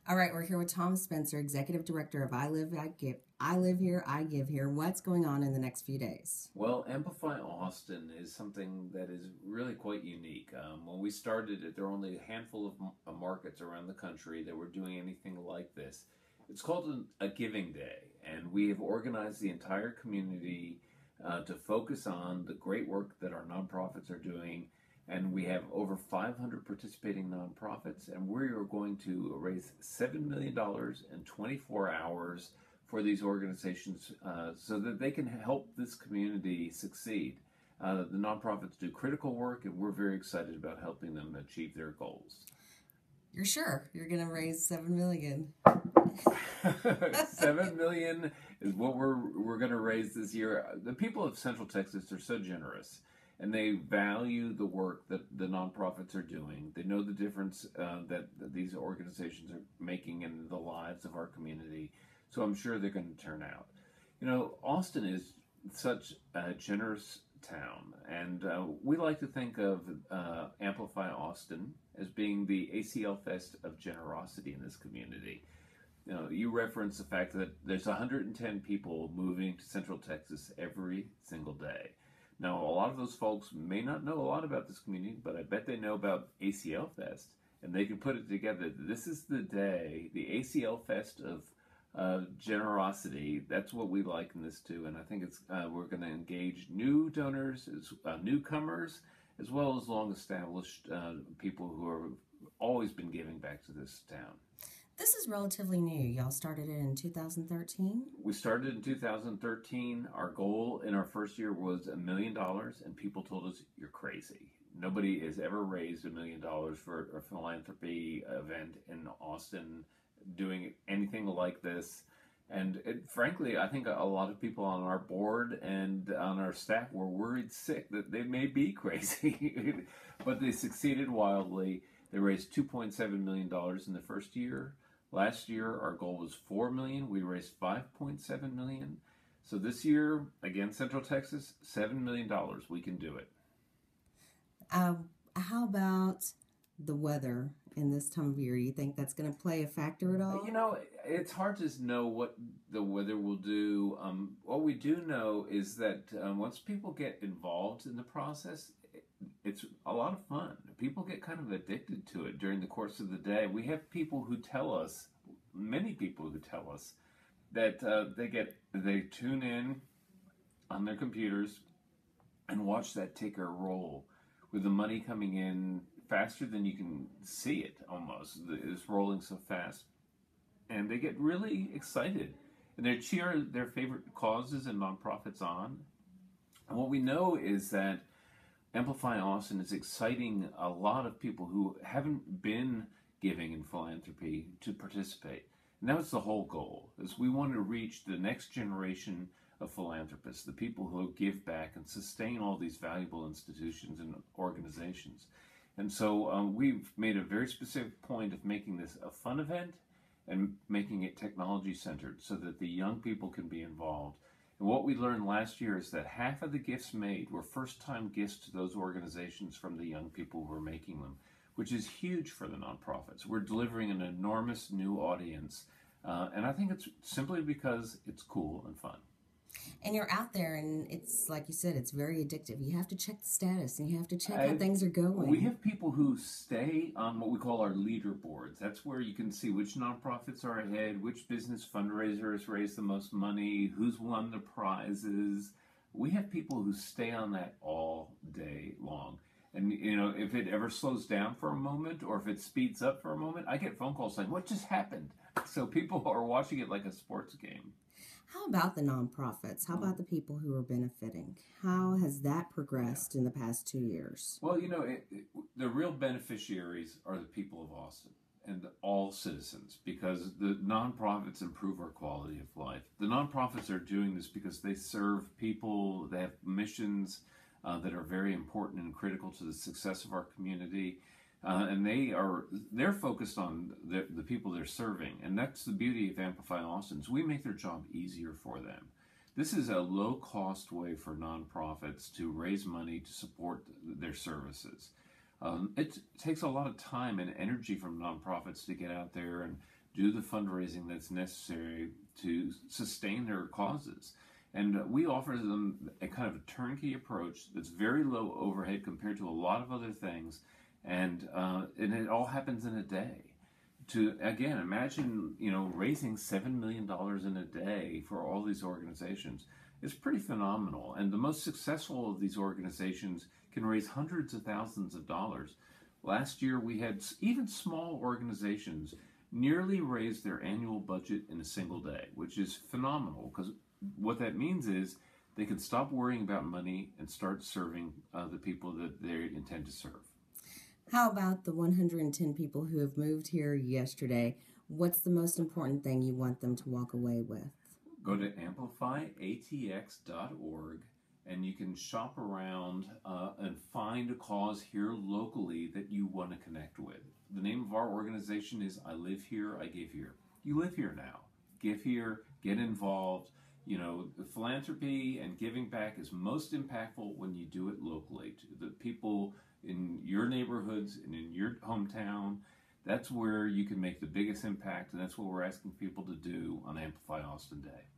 All right, we're here with Tom Spencer, Executive Director of I Live, I Give. I Live Here, I Give Here. What's going on in the next few days? Well, Amplify Austin is something that is really quite unique. When we started it, there were only a handful of markets around the country that were doing anything like this. It's called a Giving Day, and we have organized the entire community to focus on the great work that our nonprofits are doing. And we have over 500 participating nonprofits, and we are going to raise $7 million in 24 hours for these organizations so that they can help this community succeed. The nonprofits do critical work, and we're very excited about helping them achieve their goals. You're sure you're going to raise $7 million? $7 million is what we're going to raise this year. The people of Central Texas are so generous, and they value the work that the nonprofits are doing. They know the difference that these organizations are making in the lives of our community. So I'm sure they're going to turn out. You know, Austin is such a generous town, and we like to think of Amplify Austin as being the ACL Fest of generosity in this community. You know, you reference the fact that there's 110 people moving to Central Texas every single day. Now, a lot of those folks may not know a lot about this community, but I bet they know about ACL Fest, and they can put it together. This is the day, the ACL Fest of generosity. That's what we liken this to, and I think it's we're going to engage new donors, newcomers, as well as long-established people who have always been giving back to this town. This is relatively new. Y'all started it in 2013? We started in 2013. Our goal in our first year was $1 million, and people told us, you're crazy. Nobody has ever raised $1 million for a philanthropy event in Austin doing anything like this. And frankly, I think a lot of people on our board and on our staff were worried sick that they may be crazy. But they succeeded wildly. They raised $2.7 million in the first year. Last year, our goal was $4 million. We raised $5.7 million. So this year, again, Central Texas, $7 million. We can do it. How about the weather in this time of year? Do you think that's going to play a factor at all? You know, it's hard to know what the weather will do. What we do know is that once people get involved in the process, it's a lot of fun. People get kind of addicted to it during the course of the day. We have people who tell us, many people who tell us, that they tune in on their computers and watch that ticker roll with the money coming in faster than you can see it almost. It's rolling so fast. And they get really excited. And they cheer their favorite causes and nonprofits on. And what we know is that Amplify Austin is exciting a lot of people who haven't been giving in philanthropy to participate. And that was the whole goal, is we want to reach the next generation of philanthropists, the people who give back and sustain all these valuable institutions and organizations. And so we've made a very specific point of making this a fun event and making it technology-centered so that the young people can be involved. And what we learned last year is that half of the gifts made were first-time gifts to those organizations from the young people who were making them, which is huge for the nonprofits. We're delivering an enormous new audience, and I think it's simply because it's cool and fun. And you're out there, and it's like you said, it's very addictive. You have to check the status, and you have to check how things are going. We have people who stay on what we call our leaderboards. That's where you can see which nonprofits are ahead, which business fundraisers raised the most money, who's won the prizes. We have people who stay on that all day long. And, you know, if it ever slows down for a moment or if it speeds up for a moment, I get phone calls saying, what just happened? So people are watching it like a sports game. How about the nonprofits? How about the people who are benefiting? How has that progressed in the past 2 years? Well, you know, the real beneficiaries are the people of Austin and all citizens, because the nonprofits improve our quality of life. The nonprofits are doing this because they serve people, they have missions that are very important and critical to the success of our community. And they're focused on the people they're serving. And that's the beauty of Amplify Austin, is we make their job easier for them. This is a low-cost way for nonprofits to raise money to support their services. It takes a lot of time and energy from nonprofits to get out there and do the fundraising that's necessary to sustain their causes. And we offer them a kind of a turnkey approach that's very low overhead compared to a lot of other things, and it all happens in a day. To again imagine, raising $7 million in a day for all these organizations is pretty phenomenal. And the most successful of these organizations can raise hundreds of thousands of dollars. Last year, we had even small organizations nearly raise their annual budget in a single day, which is phenomenal, because what that means is they can stop worrying about money and start serving the people that they intend to serve. How about the 110 people who have moved here yesterday? What's the most important thing you want them to walk away with? Go to amplifyatx.org and you can shop around and find a cause here locally that you want to connect with. The name of our organization is I Live Here, I Give Here. You live here now. Give here, get involved. Philanthropy and giving back is most impactful when you do it locally to the people in your neighborhoods and in your hometown. That's where you can make the biggest impact, and that's what we're asking people to do on Amplify Austin Day.